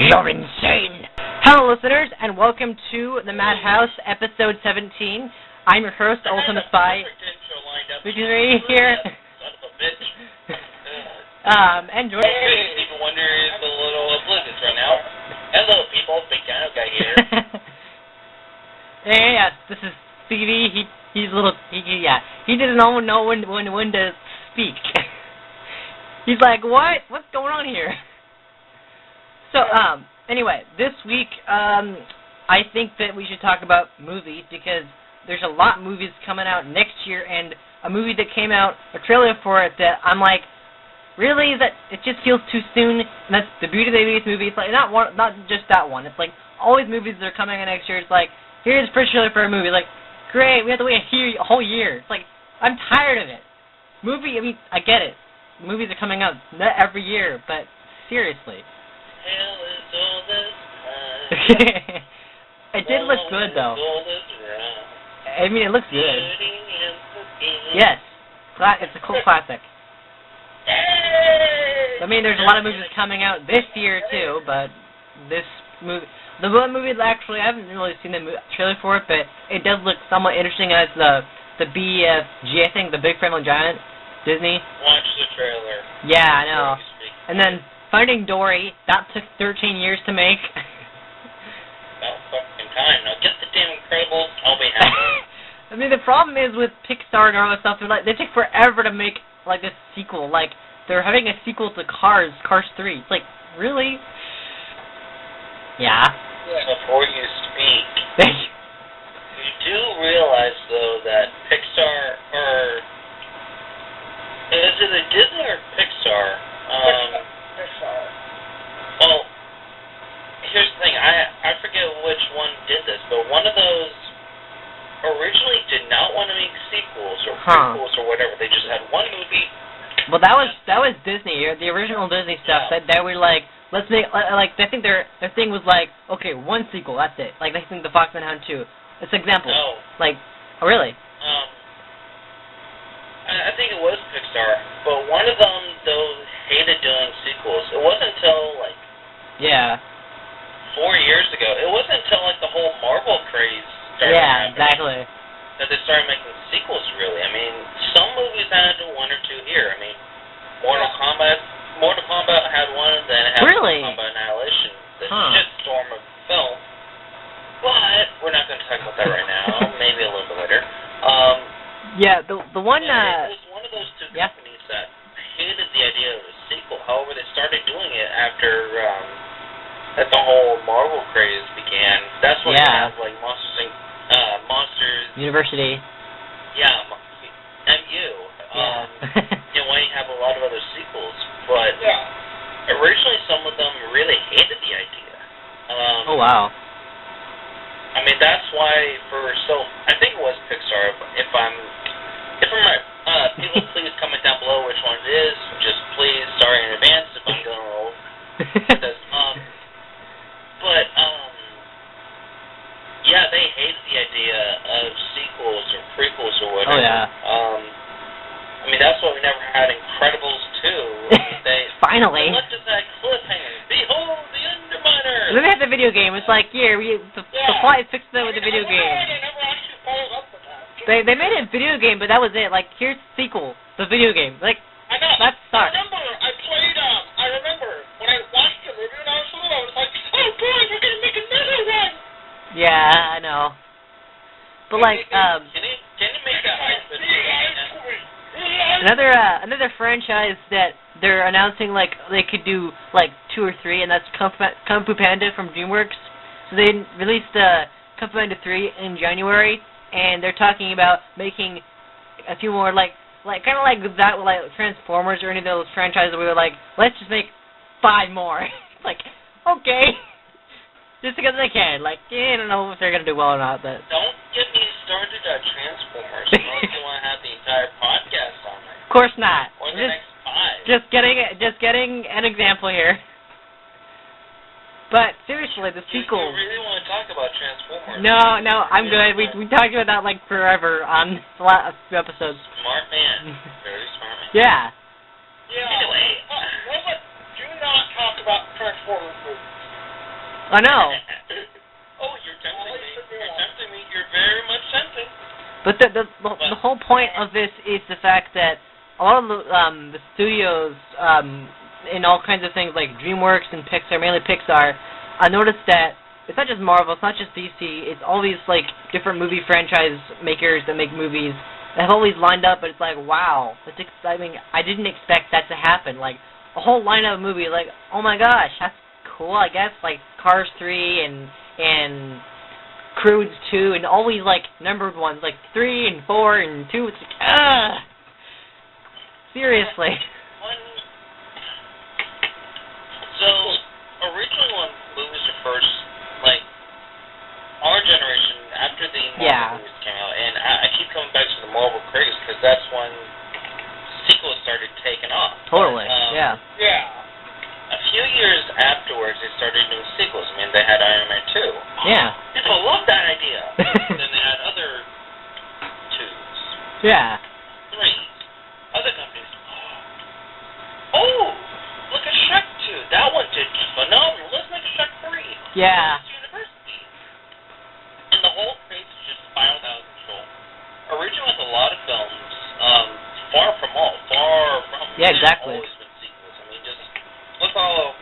You're insane! Hello, listeners, and welcome to the Madhouse, episode 17. I'm your host, Ultimate Spy. Visionary here. Son of a bitch. And joining me. People wonder is a little oblivious right now. Hello, people. Bigdinoguy here. Yes, this is Stevie. He doesn't know when to speak. He's like, what? What's going on here? So, anyway, this week, I think that we should talk about movies because there's a lot of movies coming out next year, and a movie that came out, a trailer for it that I'm like, really? That it just feels too soon. And that's the Beauty of the Beast movie. It's like not just that one. It's like all these movies that are coming out next year. It's like, here's the first trailer for a movie. Like, great, we have to wait a whole year. It's like, I'm tired of it. I get it. Movies are coming out not every year, but seriously. Hell is all this It did look good, though. I mean, it looks good. Yes. It's a cool classic. I mean, there's a lot of movies coming out this year, too, but this movie... The one movie that actually, I haven't really seen the trailer for it, but it does look somewhat interesting as the BFG, I think, the Big Friendly Giant, Disney. Watch the trailer. Yeah, I know. And then Finding Dory, that took 13 years to make. About fucking time. Now get the damn Incredibles, I'll be happy. I mean, the problem is with Pixar and all that stuff, they take forever to make, like, a sequel. Like, they're having a sequel to Cars 3. It's like, really? Yeah. Before you speak, you do realize, though, that Pixar, or... Is it a Disney or Pixar? Pixar. Well, here's the thing. I forget which one did this, but one of those originally did not want to make sequels or prequels or whatever. They just had one movie. Well, that was Disney. The original Disney stuff. Yeah. They were like, let's make, like, I think their thing was like, okay, one sequel, that's it. Like, they think the Fox and Hound 2. It's an example. No. Like, oh, really? I think it was Pixar, but one of them, though, hated doing sequels. It wasn't until, like... Yeah. 4 years ago. It wasn't until, like, the whole Marvel craze started happening. Exactly. That they started making sequels, really. I mean, some movies had one or two here. I mean, Mortal Kombat had one, then it had Really? Mortal Kombat Annihilation. The shitstorm of film. But we're not going to talk about that right now. Maybe a little bit later. Yeah, the one... It was one of those two companies that hated the idea of a sequel. However, they started doing it after that the whole Marvel craze began. That's when you have, like, Monsters... University. Yeah, MU. And when you have a lot of other sequels. But originally some of them really hated the idea. Oh, wow. I mean, that's why I think it was Pixar. If I'm right, people please comment down below which one it is. Just please, sorry in advance if I'm going old. Yeah, they hated the idea of sequels or prequels or whatever. Oh, yeah. I mean, that's why we never had Incredibles 2. Finally. They left us that cliffhanger. Behold the Underminer! And then they had the video game. It's like, the plot is fixed with the video game. They never actually followed up with that. They made a video game, but that was it. Like, here's the sequel, the video game. Like, I know. that sucks. I remember when I watched the movie when I was little, I was like, oh boy, we're going to make another one! Yeah, I know. But like, Can you make that hype? another franchise that they're announcing, like, they could do, like, 2 or 3, and that's Kung Fu Panda from DreamWorks. So they released Kung Fu Panda 3 in January, and they're talking about making a few more, like kind of like that, like Transformers or any of those franchises where we were like, let's just make 5 more. Like, okay. Just because they can. Like, I don't know if they're going to do well or not, but... Don't get me started on Transformers unless you want to have the entire podcast on it. Of course not. Or the next 5. Just getting an example here. But seriously, the sequel... You really want to talk about Transformers? No, I'm good. We talked about that like forever on the last few episodes. Smart man. Very smart man. Yeah. Yeah. Anyway. Do not talk about Transformers movies. I know. Oh, you're tempting me. You're tempting me. You're very much tempting. But the whole point of this is the fact that a lot of the studios in all kinds of things like DreamWorks and Pixar, mainly Pixar, I noticed that it's not just Marvel, it's not just DC, it's all these like different movie franchise makers that make movies that have always lined up, but it's like, wow, that's exciting. I didn't expect that to happen. Like a whole lineup of movies, like, oh my gosh, that's cool, I guess, like Cars 3 and Croods 2 and all these like numbered ones, like 3 and 4 and 2, it's like, seriously. So, originally when movies were first, like, our generation, after the Marvel movies came out, and I keep coming back to the Marvel craze, because that's when sequels started taking off. Totally, Yeah. A few years afterwards, they started doing sequels. I mean, they had Iron Man 2. Yeah. People loved that idea. Then they had other 2s. Yeah. 3s. Other companies. Oh! Look at Shrek 2. That one did phenomenal. Let's make Shrek 3. Yeah. University. And the whole craze just spiraled out of control. Originally, with a lot of films, far from Yeah, exactly. Always been sequels. I mean, just look all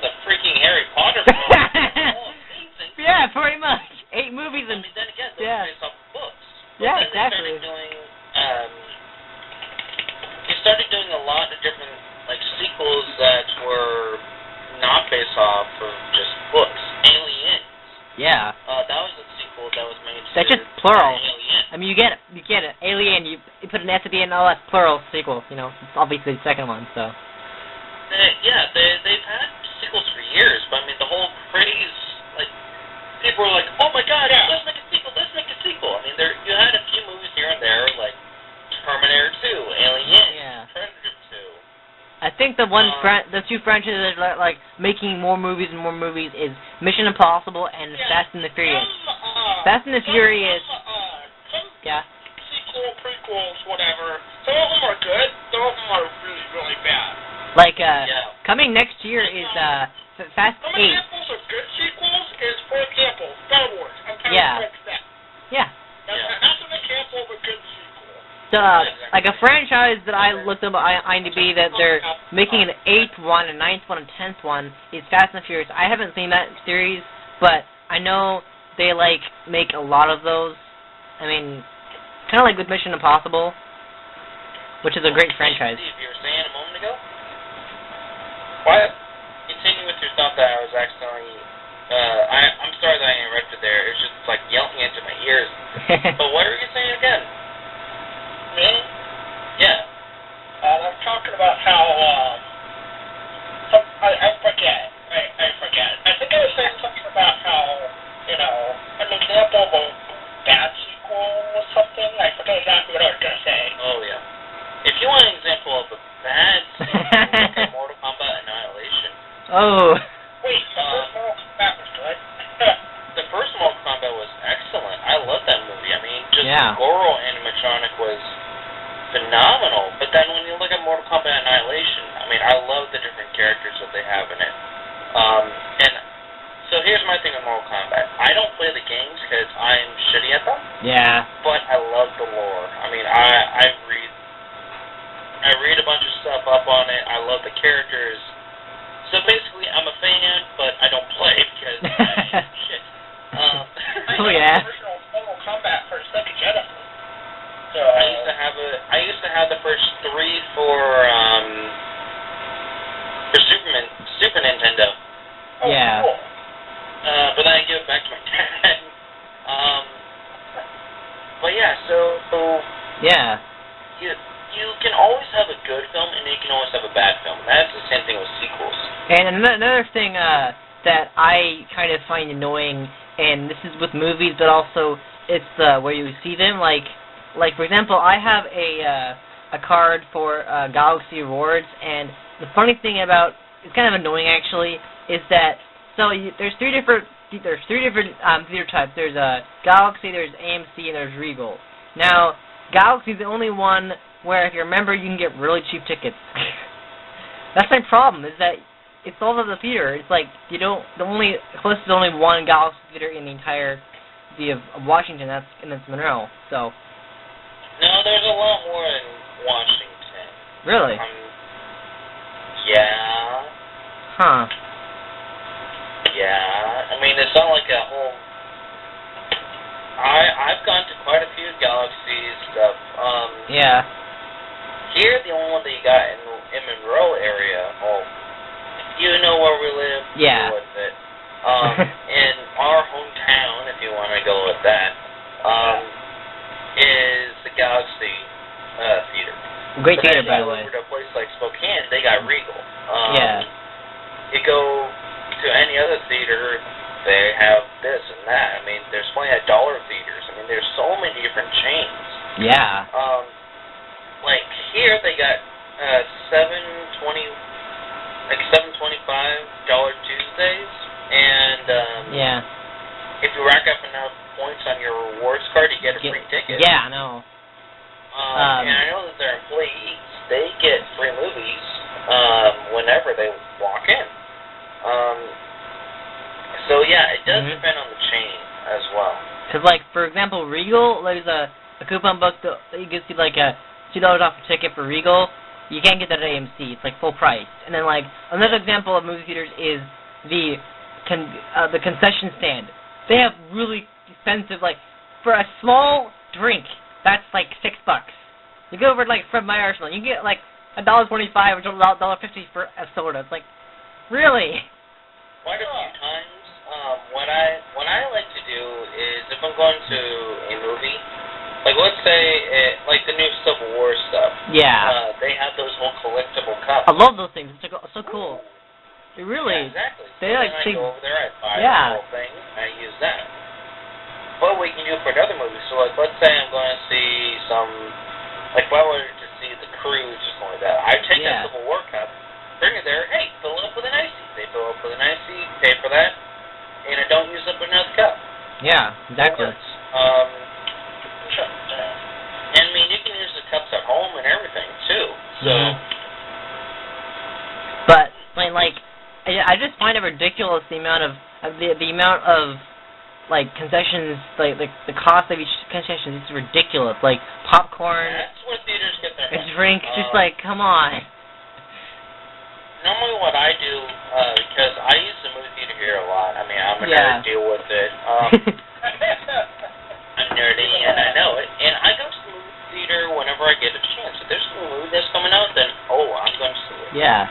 the freaking Harry Potter films. All amazing. Yeah, pretty much. 8 movies and. I mean, then again, those are based off books. But Yeah, then exactly. They started doing a lot of different like sequels that were not based off of just books. Aliens. Yeah. That was a sequel that was made. That's just plural. Alien. I mean, you get it. Alien. You put an S at the end. Oh, that's plural sequel. You know, it's obviously the second one. So. They've had sequels for years, but I mean the whole craze, like people were like, oh my god, let's make a sequel. I mean, you had a few movies here and there, like Terminator 2, Alien, Predator 2. I think the two franchises that are like making more movies and more movies is Mission Impossible and Fast and the Furious. Fast and the Furious. Yeah. Sequel, prequels, whatever. Some of them are good. Some of them are really, really bad. Like coming next year is Fast 8. Some examples of good sequels is, for example, Star Wars. Empire Strikes Back. Yeah. That's an example of a good sequel. So, like a franchise that I looked up on IMDb that they're making an 8th one, a 9th one, a 10th one is Fast and Furious. I haven't seen that series, but I know they like make a lot of those. I mean, kind of like with Mission Impossible, which is a great franchise. Steve, you were saying a moment ago? What? Continue with your thought that I was accidentally. I'm sorry that I interrupted there. It's just like yelling into my ears. But what were you saying again? Me? Yeah. I'm talking about how, I forget. I forget. I think I was saying something about how, an example of a bad sequel or something. I forget exactly what I was going to say. Oh, yeah. If you want an example of a bad sequel, look at Mortal Kombat Annihilation. Oh. Wait, the first Mortal Kombat was good? The first Mortal Kombat was excellent. I love that movie. I mean, just Yeah. Goro animatronic was phenomenal. But then when you look at Mortal Kombat Annihilation, I mean, I love the different characters that they have in it. And so here's my thing on Mortal Kombat. I don't play the games because I'm shitty at them. Yeah. But I love the lore. I mean, I read a bunch of stuff up on it. I love the characters. So basically, I'm a fan, but I don't play because I shit. Oh yeah. Original Mortal Kombat for Sega Genesis. So I used to have the first 3 for Super Nintendo. Oh, Yeah. cool. But then I gave it back to my dad. But yeah, so Yeah. you can always have a good film, and you can always have a bad film. That's the same thing with sequels. And another thing that I kind of find annoying, and this is with movies, but also it's where you see them. Like for example, I have a card for Galaxy Rewards, and the funny thing about it's kind of annoying actually is that there's three different theater types. There's Galaxy, there's AMC, and there's Regal. Now Galaxy is the only one where if you're a member you can get really cheap tickets. That's my problem, is that it's all over the theater. It's like the closest is only one Galaxy theater in the entire city of Washington. That's Monroe. So. No, there's a lot more in Washington. Really? Yeah. Huh. Yeah. I mean, it's not like a whole. I've gone to quite a few Galaxy stuff. Yeah. Here, the only one that you got in Monroe area. Oh, you know where we live. Yeah. With it. In our hometown, if you want to go with that, is the Galaxy Theater. Great theater, by the way. Over to a place like Spokane, they got Regal. Yeah. You go to any other theater, they have this and that. I mean, there's plenty of dollar theaters. I mean, there's so many different chains. Yeah. Like here, they got $7.25 Tuesdays, and yeah. If you rack up enough points on your rewards card, you get a free ticket. Yeah, I know. And I know that their employees, they get free movies whenever they walk in. So yeah, it does depend on the chain as well. Because, like, for example, Regal, there's a coupon book that you can see, like, a $2 off a ticket for Regal. You can't get that at AMC. It's, like, full price. And then, like, another example of movie theaters is the concession stand. They have really expensive, like, for a small drink, that's, like, $6. You go over to, like, Fred Meyer Arsenal, you get, like, $1.25 or $1.50 for a soda. It's like, really? Quite a few times. What I like to do is if I'm going to a movie, like let's say like the new Civil War stuff. Yeah. They have those whole collectible cups. I love those things. It's so cool. They really. Yeah, exactly. They so like. I go over there, I buy the whole thing, and I use that. What we can do for another movie? So like let's say I'm going to see some, like if I wanted to see The Cruise or something like that, I take that Civil War cup, bring it there. Hey, fill it up with an icy. They fill up with an icy, pay for that, and I don't use up another cup. Yeah, exactly. And I mean, you can use the cups at home and everything too. So. But like, I just find it ridiculous the amount of the amount of like concessions, like the cost of each concession is ridiculous. Like popcorn. That's where theaters get their money. Drinks, just like come on. Normally what I do, because I use the movie theater here a lot. I mean, I'm a nerd, deal with it. I'm nerdy, and I know it. And I go to the movie theater whenever I get a chance. If there's a movie that's coming out, then, I'm going to see it. Yeah.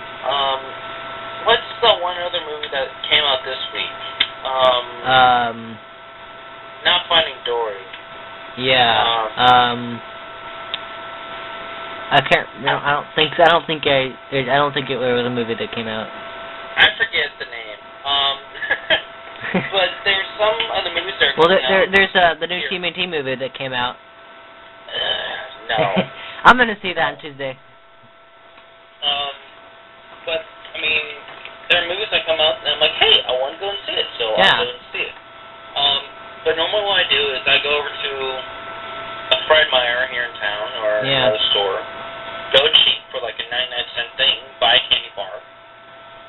What's the one other movie that came out this week? Not Finding Dory. Yeah. I can't. No, I don't think it was a movie that came out. I forget the name. But there's some other movies that are coming out. There's the new TMNT movie that came out. No. I'm gonna see that on Tuesday. But I mean, there are movies that come out, and I'm like, hey, I want to go and see it, so I'll go and see it. But normally what I do is I go over to a Fred Meyer here in town or another store, go cheap for like a 99-cent thing, buy a candy bar.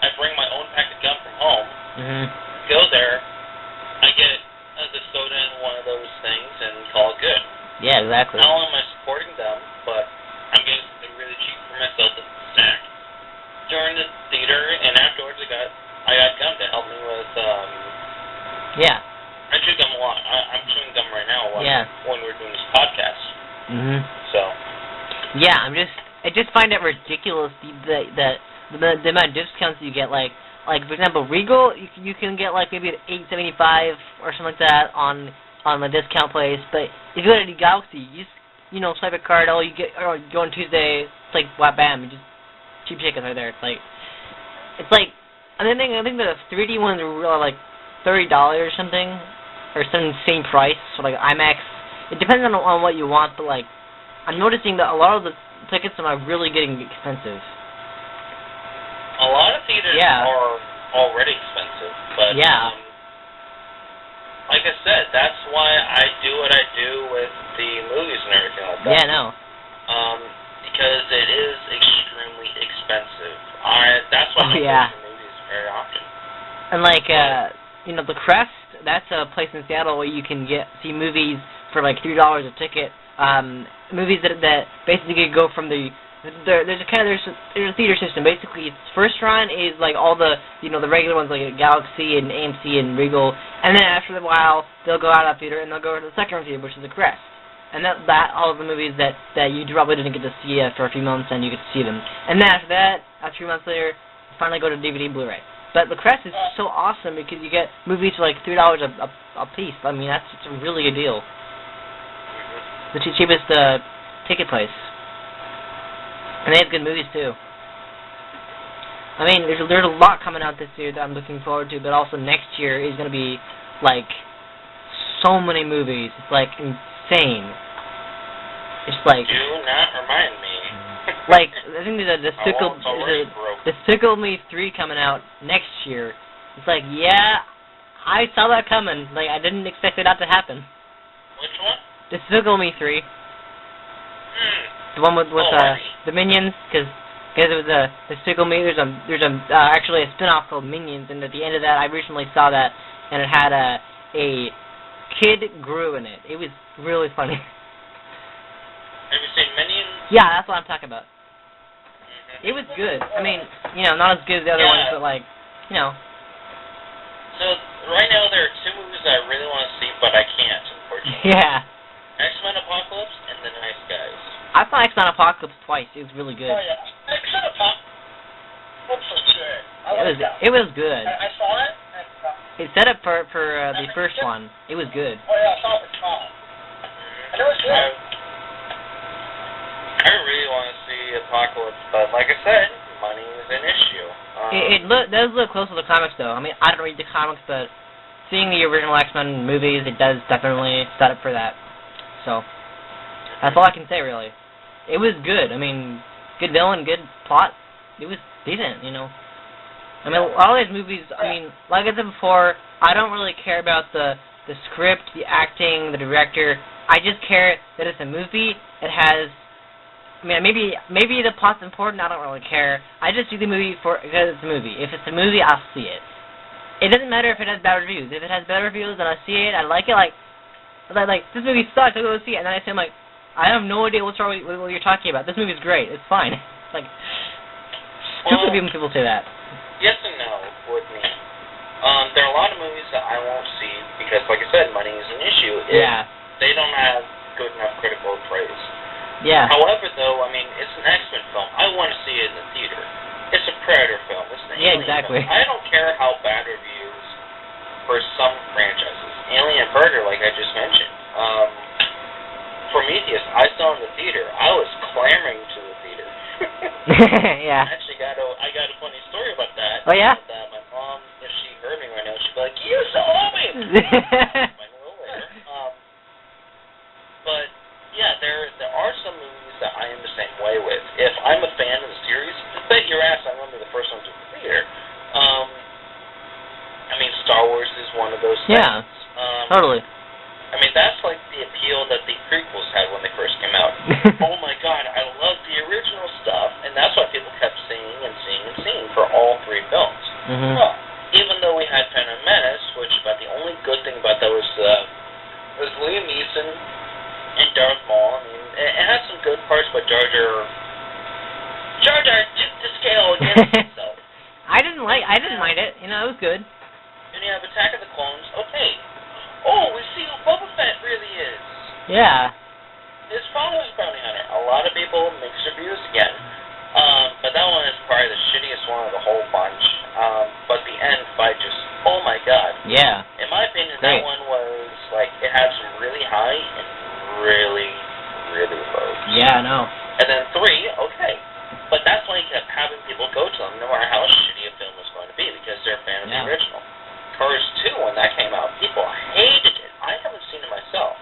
I bring my own pack of gum from home, go there, I get the soda in one of those things and call it good. Yeah, exactly. Not only am I supporting them, but I'm getting something really cheap for myself as a snack. During the theater and afterwards I got gum to help me with I chew gum a lot. I'm chewing gum right now when we're doing this podcast. So. Yeah, I just find it ridiculous the amount of discounts you get. Like for example, Regal, you can get like maybe $8.75 or something like that on the discount place. But if you go to the Galaxy, you just swipe a card. You go on Tuesday. It's like bam, you just cheap chickens right there. It's like I think the 3D ones are like $30 or something, or some same price for like IMAX. It depends on what you want, but like I'm noticing that a lot of the tickets are really getting expensive. A lot of theaters are already expensive, but like I said, that's why I do what I do with the movies and everything like that. Yeah, no. Because it is extremely expensive. That's why I go to movies very often. And like, The Crest, that's a place in Seattle where you can see movies for like $3 a ticket. Movies that basically go from there's a theater system. Basically, its first run is like all the the regular ones like Galaxy and AMC and Regal, and then after a while they'll go out of theater and they'll go to the second theater, which is the Crest. And that all of the movies that you probably didn't get to see for a few months, and you get to see them. And then after that, a few months later, you finally go to DVD and Blu-ray. But the Crest is so awesome because you get movies for like $3 a piece. I mean, that's just a really good deal. The cheapest ticket place. And they have good movies too. I mean, there's a lot coming out this year that I'm looking forward to, but also next year is going to be like so many movies. It's like insane. It's like. Do not remind me. Like, I think there's a Despicable Me 3 coming out next year. It's like, yeah, I saw that coming. Like, I didn't expect it not to happen. Which one? Despicable Me 3. The one with the Minions, because it was a Despicable Me. There's actually a spin-off called Minions, and at the end of that, I recently saw that, and it had a Kid Gru in it. It was really funny. Have you seen Minions? Yeah, that's what I'm talking about. It was good. I mean, not as good as the other ones, but like, So, right now there are two movies that I really want to see, but I can't, unfortunately. Yeah. X-Men Apocalypse and The Nice Guys. I saw X-Men Apocalypse twice. It was really good. Oh, yeah. X-Men Apocalypse was good. It was good. I saw it. And, it set up for the first one. It was good. Oh, yeah, I saw it with Tom. And it was good. I really want to see Apocalypse, but like I said, money is an issue. It does look close to the comics, though. I mean, I don't read the comics, but seeing the original X-Men movies, it does definitely set up for that. So, that's all I can say, really. It was good. I mean, good villain, good plot. It was decent, I mean, all these movies, I mean, like I said before, I don't really care about the script, the acting, the director. I just care that it's a movie. It has... I mean, maybe the plot's important. I don't really care. I just see the movie because it's a movie. If it's a movie, I'll see it. It doesn't matter if it has bad reviews. If it has bad reviews, then I see it. I like it. Like this movie sucks. I'll go see it. And then I say, I'm like, I have no idea what's wrong with what you're talking about. This movie's great. It's fine. Like, stupid when people say that. Yes and no with me. There are a lot of movies that I won't see because, like I said, money is an issue. Yeah. They don't have good enough critical praise. Yeah. However, though, I mean, it's an X-Men film. I want to see it in the theater. It's a Predator film. It's an Alien exactly. film. I don't care how bad reviews for some franchises. Alien and Predator, like I just mentioned. Prometheus, I saw in the theater. I was clamoring to the theater. Yeah. I got a funny story about that. Oh, yeah? That my mom, if she heard me right now, she'd be like, "You saw me!" But yeah, there are some movies that I am the same way with. If I'm a fan of the series, bet your ass I remember the first one to the theater. I mean, Star Wars is one of those things. Yeah, totally. I mean, that's like the appeal that the prequels had when they first came out. Oh my God, I love the original stuff, and that's why people kept seeing and seeing and seeing for all three films. Mm-hmm. Well, even though we had Phantom Menace, which about the only good thing about that was Liam Neeson and Darth Maul. I mean, it has some good parts, but Jar Jar tipped the scale against himself. I didn't mind it. It was good. And you have Attack of the Clones. Okay. Oh, we see who Boba Fett really is. Yeah. His father was Bounty Hunter. A lot of people mixed reviews again. But that one is probably the shittiest one of the whole bunch. But the end fight just, oh my God. Yeah. In my opinion, Great. that one was, like, it had some really high and really, really low. Yeah, I know. And then 3, okay. But that's why you kept having people go to them, no matter how shitty a film was going to be, because they're a fan of the original. Cars 2, when that came out, people hated it. I haven't seen it myself.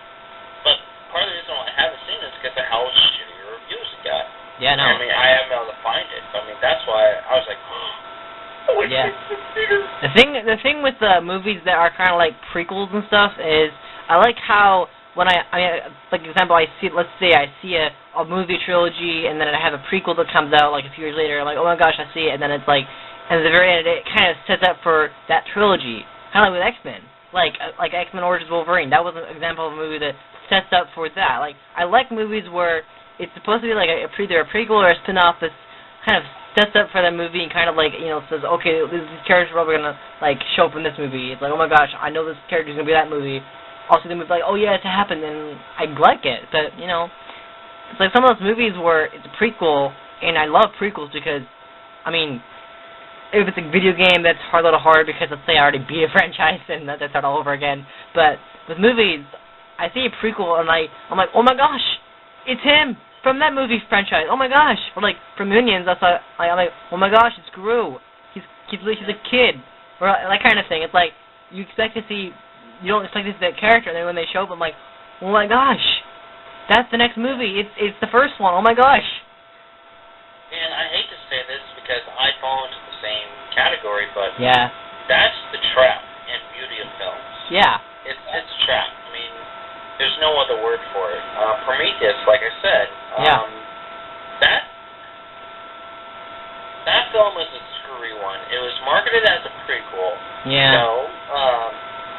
But part of the reason why I haven't seen it is because of how shitty reviews it got. Yeah, no. I mean, I haven't been able to find it. So, I mean, that's why I was like, oh, it's The thing with the movies that are kind of like prequels and stuff is, I like how when I mean, like example, let's say I see a movie trilogy and then I have a prequel that comes out like a few years later. I'm like, oh my gosh, I see it, and then it's like and at the very end, it kind of sets up for that trilogy, kind of like with X-Men. Like X-Men Origins Wolverine. That was an example of a movie that sets up for that. Like, I like movies where it's supposed to be like either a prequel or a spin-off that kind of sets up for that movie and kind of like, says, okay, these characters are probably going to, like, show up in this movie. It's like, oh my gosh, I know this character's going to be that movie. Also, the movie, like, oh yeah, it's happened, and I like it. But, it's like some of those movies where it's a prequel, and I love prequels because, I mean, if it's a video game, that's a little hard because, let's say, I already beat a franchise and that's start all over again. But with movies, I see a prequel and I'm like, oh my gosh, it's him from that movie franchise. Oh my gosh. Or like from Minions, I'm like, oh my gosh, it's Gru. He's a kid, or that kind of thing. It's like you don't expect to see that character, and then when they show up, I'm like, oh my gosh, that's the next movie. It's the first one. Oh my gosh. And I hate to say this because I fall into the same category, but yeah, that's the trap and beauty of films. Yeah. It's a trap. I mean, there's no other word for it. Prometheus, like I said, that film is a screwy one. It was marketed as a prequel. Yeah.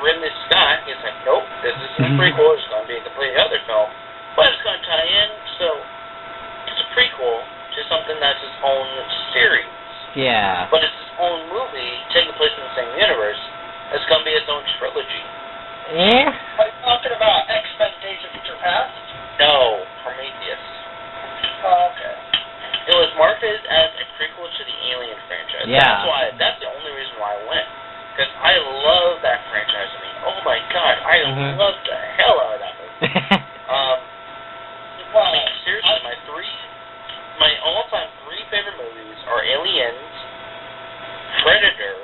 Ridley Scott is like, nope, this isn't a prequel. It's going to be a completely other film, but it's going to tie in. So it's a prequel to something that's its own series. Yeah. But it's its own movie taking place in the same universe. It's going to be its own trilogy. Yeah. Are you talking about X-Men Days of Future Past? No, Prometheus. Oh, okay. It was marketed as a prequel to the Alien franchise. Yeah. That's the only reason why I went. Because I love that franchise. I mean, oh my god, I love the hell out of that movie. Well, seriously, my all-time three favorite movies are Aliens, Predator,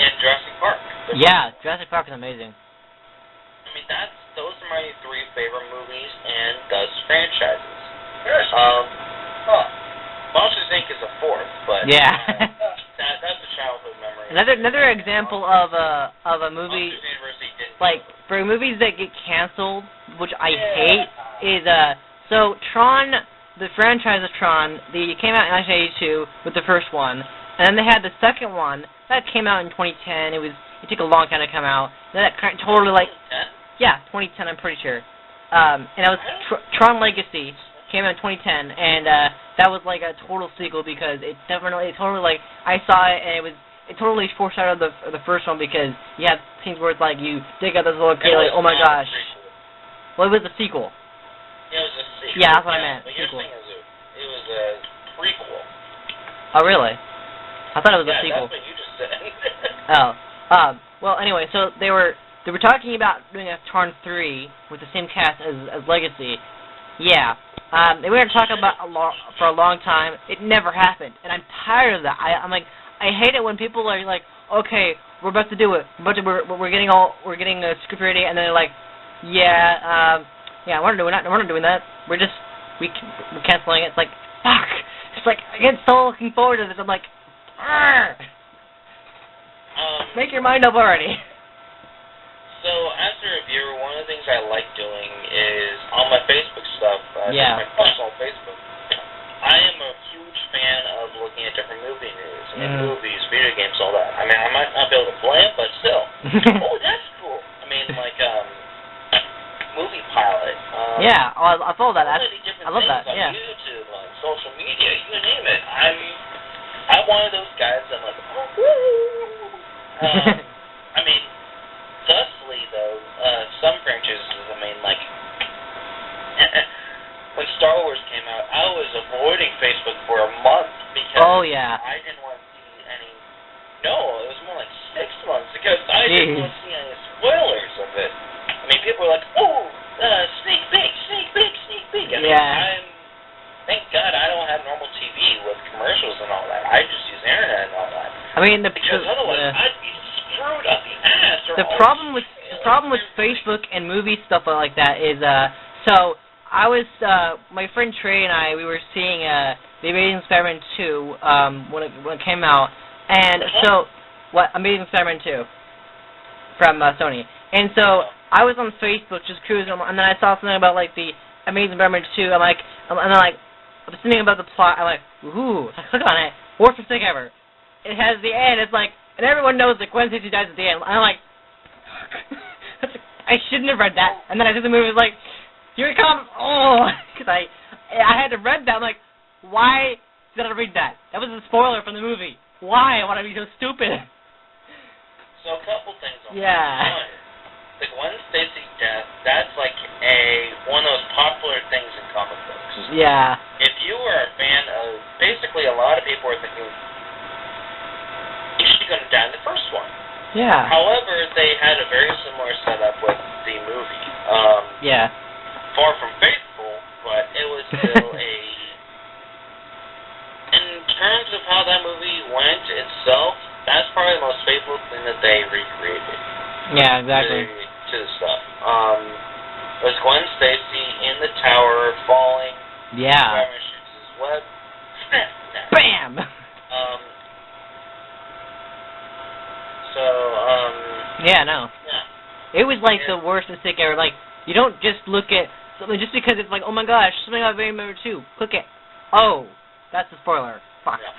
and Jurassic Park. Yeah, Jurassic Park is amazing. I mean, those are my three favorite movies and thus franchises. Monsters Inc. is a fourth, but yeah. that's a childhood memory. Another example of a movie, like for movies that get canceled, which I hate, is so Tron, the franchise of Tron, they came out in 1982 with the first one, and then they had the second one that came out in 2010. It took a long time to come out. That kind of totally 2010, I'm pretty sure. And that was Tron Legacy. Came out in 2010, and that was like a total sequel because it totally like I saw it and it totally foreshadowed the first one because you have scenes where it's like you dig out this little kid like, oh my gosh. Well, it was a sequel. It was a sequel. Yeah, that's what I meant. But sequel. It was a prequel. Oh really? I thought it was a sequel. That's what you just said. Well, anyway, so they were talking about doing a Tron 3 with the same cast as Legacy. Yeah. They were talking about for a long time. It never happened, and I'm tired of that. I'm like, I hate it when people are like, okay, we're about to do it. We're getting a script ready, and then they're like, yeah, we're not doing that. We're canceling it. It's like, fuck. It's like I get so looking forward to this. I'm like, make your mind up already. So, as a reviewer, one of the things I like doing is on my Facebook stuff, my personal Facebook, I am a huge fan of looking at different movie news. I mean, movies, video games, all that. I mean, I might not be able to play it, but still. Oh, that's cool. I mean, like, Movie Pilot. I follow that. I love that, on YouTube, on social media, you name it. I'm one of those guys that I'm like, I mean, thusly, though, some franchises, I mean, like, when Star Wars came out, I was avoiding Facebook for a month because I didn't want to see any, it was more like 6 months because I didn't want to see any spoilers of it. I mean, people were like, sneak peek. I mean, thank God I don't have normal TV with commercials and all that. I just use internet and all that. I mean, because otherwise I'd be screwed up the ass. The problem with Facebook and movie stuff like that is so I was my friend Trey and I, we were seeing The Amazing Spider-Man 2 when it came out, and so Amazing Spider-Man 2 from Sony, and so I was on Facebook just cruising, and then I saw something about like the Amazing Spider-Man 2. I'm like, I'm thinking about the plot. I'm like, ooh, I click on it, worst mistake ever. it has the end. It's like, and everyone knows that Gwen Stacy dies at the end. And I'm like, I shouldn't have read that. And then I did the movie. It's like, here it comes. Oh, because I had to read that. I'm like, why did I read that? That was a spoiler from the movie. Why? Why would I be so stupid? So a couple things on Yeah. that. One, the Gwen Stacy death, that's like one of those popular things in comic books. Yeah. If you were a fan of, basically a lot of people were thinking, she's going to die in the first one. Yeah. However, they had a very similar setup with the movie. Yeah. Far from faithful, but it was still in terms of how that movie went itself, that's probably the most faithful thing that they recreated. Yeah, exactly. To the stuff. Was Gwen Stacy in the tower falling? Yeah. Spider-Man shoots his web. Bam! Yeah, no. Yeah. It was like the worst mistake ever. Like, you don't just look at something just because it's like, oh my gosh, something I remember too. Click it. Oh, that's a spoiler. Fuck. Yeah.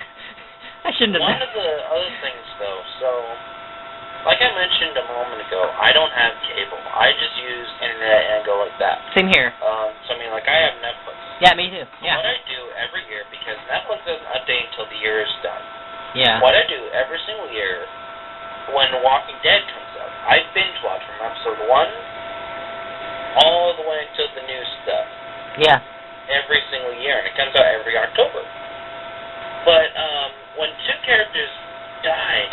I shouldn't have One of the other things, though, so, like I mentioned a moment ago, I don't have cable. I just use internet and go like that. Same here. So, I mean, like, I have Netflix. Yeah, me too. Yeah. What I do every year, because Netflix doesn't update until the year is done. Yeah. What I do every single year, when Walking Dead comes out, I binge watch from episode 1 all the way until the new stuff. Yeah. Every single year, and it comes out every October. But when two characters died,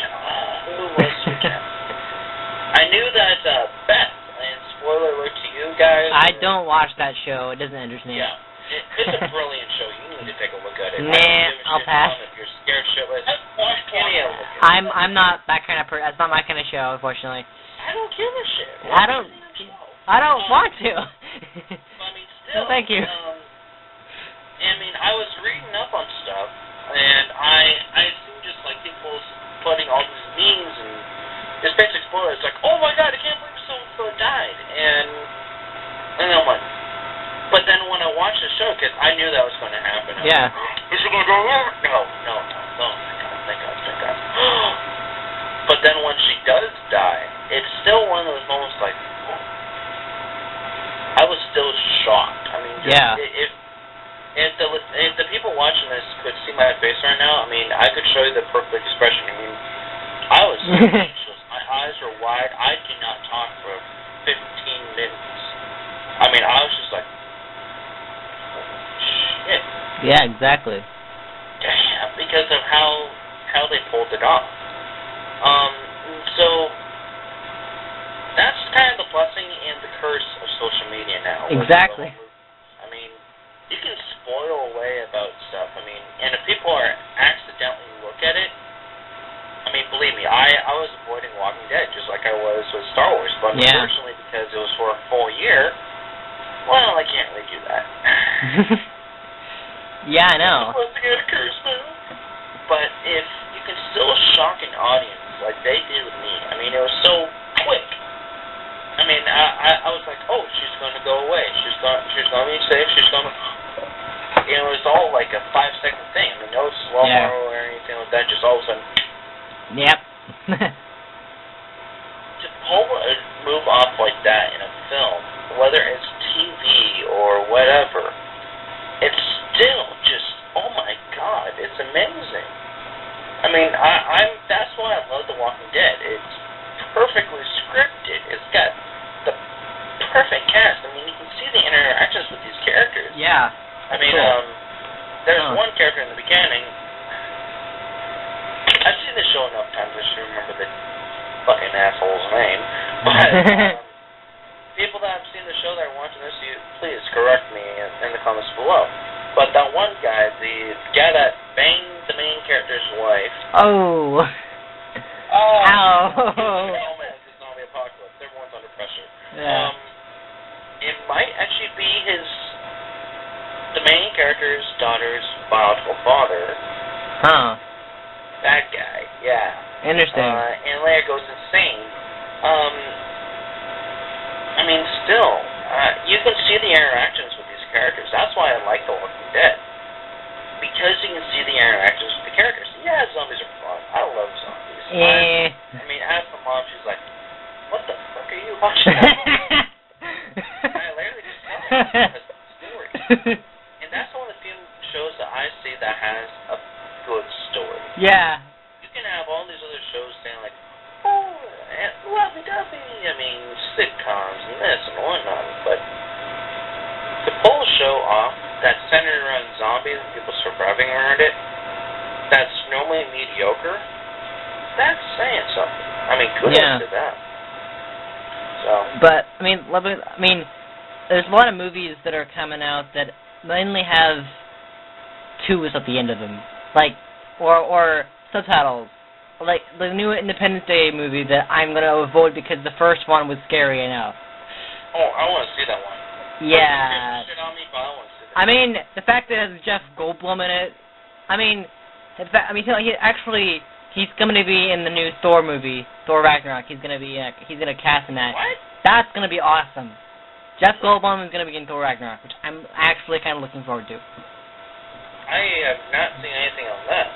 who was who? I knew that Beth, and spoiler alert to you guys. I don't watch that show. It doesn't interest me. Yeah. It's a brilliant show. You need to take a look at it. Nah, I'll pass. If you're scared shitless, give me a look at it. I'm not that kind of person. That's not my kind of show, unfortunately. I don't give a shit. I don't want to. I mean, still. No, thank you. I mean, I was reading up on stuff, and I seen just like people putting all these memes and just basic spoilers, like, oh my god, I can't believe so died, and I'm like, but then when I watched the show, because I knew that was going to happen, Yeah. Is she going to go over? No, thank God. But then when she does die, it's still one of those moments like, I was still shocked. I mean, just, yeah. If the people watching this could see my face right now, I mean, I could show you the perfect expression. I mean, I was speechless. My eyes were wide. I did not talk for 15 minutes. I mean, I was just like, shit. Yeah, exactly. Damn, because of how they pulled it off. So that's kind of the blessing and the curse of social media now. Exactly. I mean, you can spoil away about stuff. I mean, and if people are accidentally look at it, I mean, believe me, I was avoiding Walking Dead just like I was with Star Wars, but unfortunately, because it was for a full year, well, I can't really do that. Yeah, I know. Once again, a curse move. But if you can still shock an audience like they did with me, I mean, it was so quick. I mean, I was like, oh, she's going to go away. She's going to be safe. She's going to... It was all like a 5-second thing. I mean, no slow-mo or anything like that. Just all of a sudden... Yep. To pull a move off like that in a film, whether it's TV or whatever, it's still just, oh my God, it's amazing. I mean, that's why I love The Walking Dead. It's perfectly scripted. It's got the perfect cast. I mean, you can see the interactions with these characters. Yeah. I mean, cool. There's one character in the beginning. I've seen this show enough times I should remember the fucking asshole's name. But people that have seen the show that are watching this, please correct me in the comments below. But that one guy, the guy that banged the main character's wife. Oh. Ow. Oh man, it's a zombie apocalypse. Everyone's under pressure. Yeah. It might actually be the main character's daughter's biological father. Huh. That guy, yeah. Interesting. And Leia goes insane. I mean, still, you can see the interactions with these characters. That's why I like The Walking Dead. Because you can see the interactions with the characters. Yeah, zombies are fun. I love zombies. Yeah. I mean, as the mom, she's like, what the fuck are you watching that? I literally just tell her because of the story. And that's one of the few shows that I see that has a good story. Yeah. You can have all these other shows saying like, oh, lovey-dovey, I mean, sitcoms and this and whatnot, but to pull a show off that's centered around zombies and people surviving around it, that's normally mediocre, that's saying something. I mean, kudos to that. So. But I mean, there's a lot of movies that are coming out that mainly have twos at the end of them, like or subtitles, like the new Independence Day movie that I'm gonna avoid because the first one was scary enough. Oh, I want to see that one. Yeah. Shit on me, but I want to see that. I mean, the fact that it has Jeff Goldblum in it. I mean, he's going to be in the new Thor movie, Thor Ragnarok. He's going to cast in that. What? That's going to be awesome. Jeff Goldblum is going to be in Thor Ragnarok, which I'm actually kind of looking forward to. I have not seen anything on that.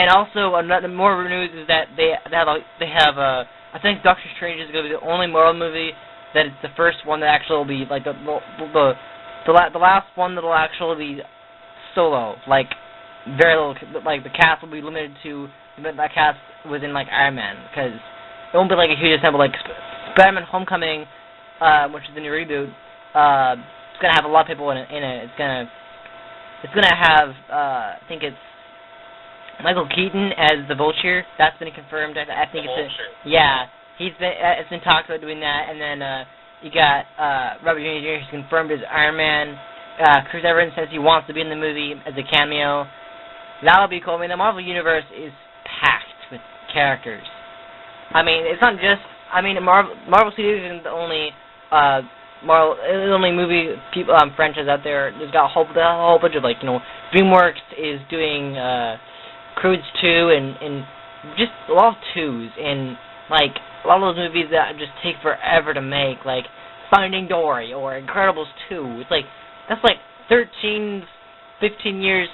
And also, another more news is that they have I think Doctor Strange is going to be the only Marvel movie that it's the first one that actually will be like the last one that will actually be solo, like very little, like the cast will be limited to that cast within like Iron Man, because it won't be like a huge assemble like Spider-Man Homecoming, which is the new reboot. It's gonna have a lot of people in it. It's gonna have I think it's Michael Keaton as the Vulture. That's been confirmed. I think it's been talked about doing that. And then you got Robert Downey Jr. who's confirmed as Iron Man. Chris Evans says he wants to be in the movie as a cameo. That'll be cool. I mean, the Marvel Universe is packed with characters. I mean, it's not just. I mean, Marvel Studios isn't the only movie franchise out there. There's got a whole bunch of DreamWorks is doing Croods 2 and just a lot of 2s, and like a lot of those movies that just take forever to make, like Finding Dory or Incredibles 2. It's like that's like 13, 15 years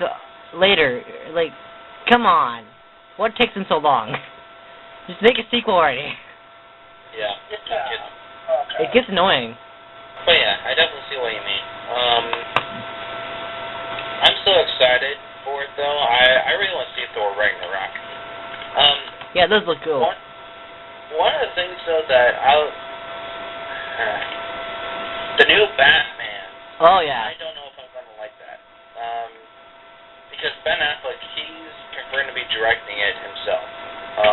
later. Like, come on, what takes them so long? Just make a sequel already. Yeah. It gets annoying. But yeah, I definitely see what you mean. I'm so excited for it though. I really want to see Thor Ragnarok. Yeah, those look cool. One of the things though that the new Batman. Oh yeah. I don't know if I'm gonna like that. Because Ben Affleck, he's preferring to be directing it himself.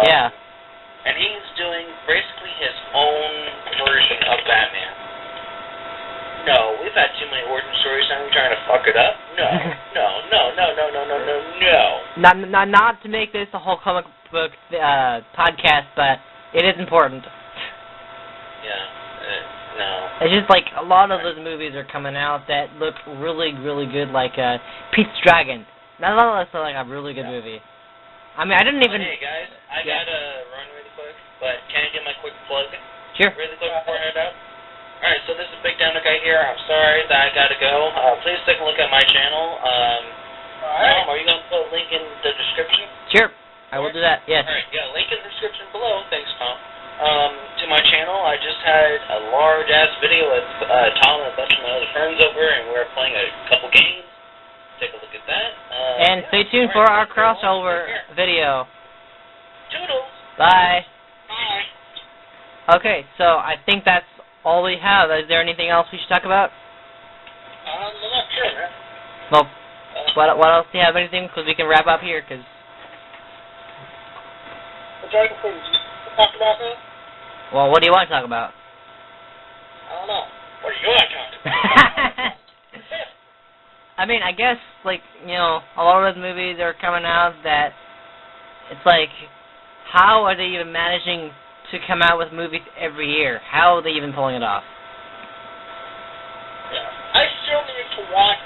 Yeah. And he's doing basically his own version of Batman. No, we've had too many origin stories and we're trying to fuck it up. No. Not to make this a whole comic book podcast, but it is important. Yeah, no. It's just like a lot of those movies are coming out that look really, really good, like Pete's Dragon. That's like a really good movie. I mean, I didn't even... Hey, guys, I gotta run really quick, but can I get my quick plug? Sure. Really quick before I head out? Alright, so this is bigdinoguy here. I'm sorry that I gotta go. Please take a look at my channel. Tom, are you gonna put a link in the description? Sure. I will do that, yes. Alright, yeah, link in the description below. Thanks, Tom. To my channel, I just had a large-ass video with Tom and a bunch of my other friends over, and we were playing a couple games. Take a look at that. And stay tuned for our crossover video. Toodles. Bye. Bye. Okay, so I think that's all we have. Is there anything else we should talk about? I'm not sure, man. Well, what else do you have? Anything? Because we can wrap up here. Cause. Would you like to talk about that? Well, what do you want to talk about? I don't know. What do you want to talk about? I mean, I guess, like, a lot of those movies are coming out that it's like, how are they even managing to come out with movies every year? How are they even pulling it off? Yeah. I still need to watch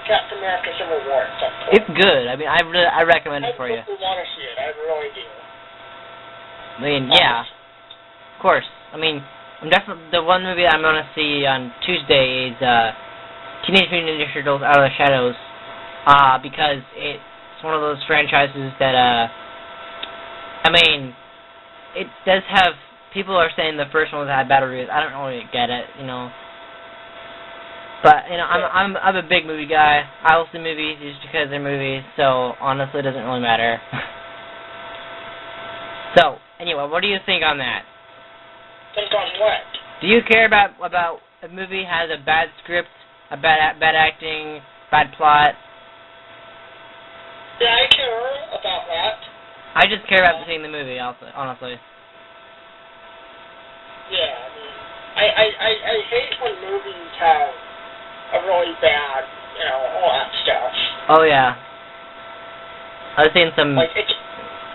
Captain America Civil War at some point. It's good. I mean, I recommend it for you. I really want to see it. I really do. I mean, yeah. Of course. I mean, I'm definitely, the one movie I'm going to see on Tuesday is Teenage Mutant Ninja Turtles Out of the Shadows, because it's one of those franchises that I mean, it does have. People are saying the first one had bad reviews. I don't really get it, you know. But you know, I'm a big movie guy. I will see movies just because they're movies. So honestly, it doesn't really matter. So anyway, what do you think on that? Think on what? Do you care about a movie has a bad script, a bad acting, bad plot? Yeah, I care about that. I just care about seeing the movie, honestly. Yeah, I hate when movies have a really bad, all that stuff. Oh yeah. I've seen some. Like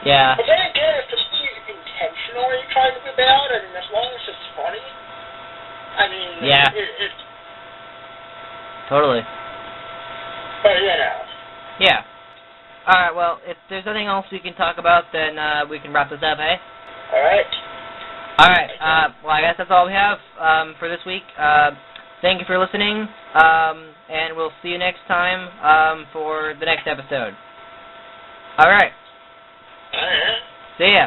yeah. But then again, if the movie intentionally trying to be bad, and as long as it's funny, I mean, yeah. It's totally. But you know. Yeah. All right. Well, if there's nothing else we can talk about, then we can wrap this up, eh? All right. All right. Well, I guess that's all we have for this week. Thank you for listening, and we'll see you next time for the next episode. All right. All right. See ya.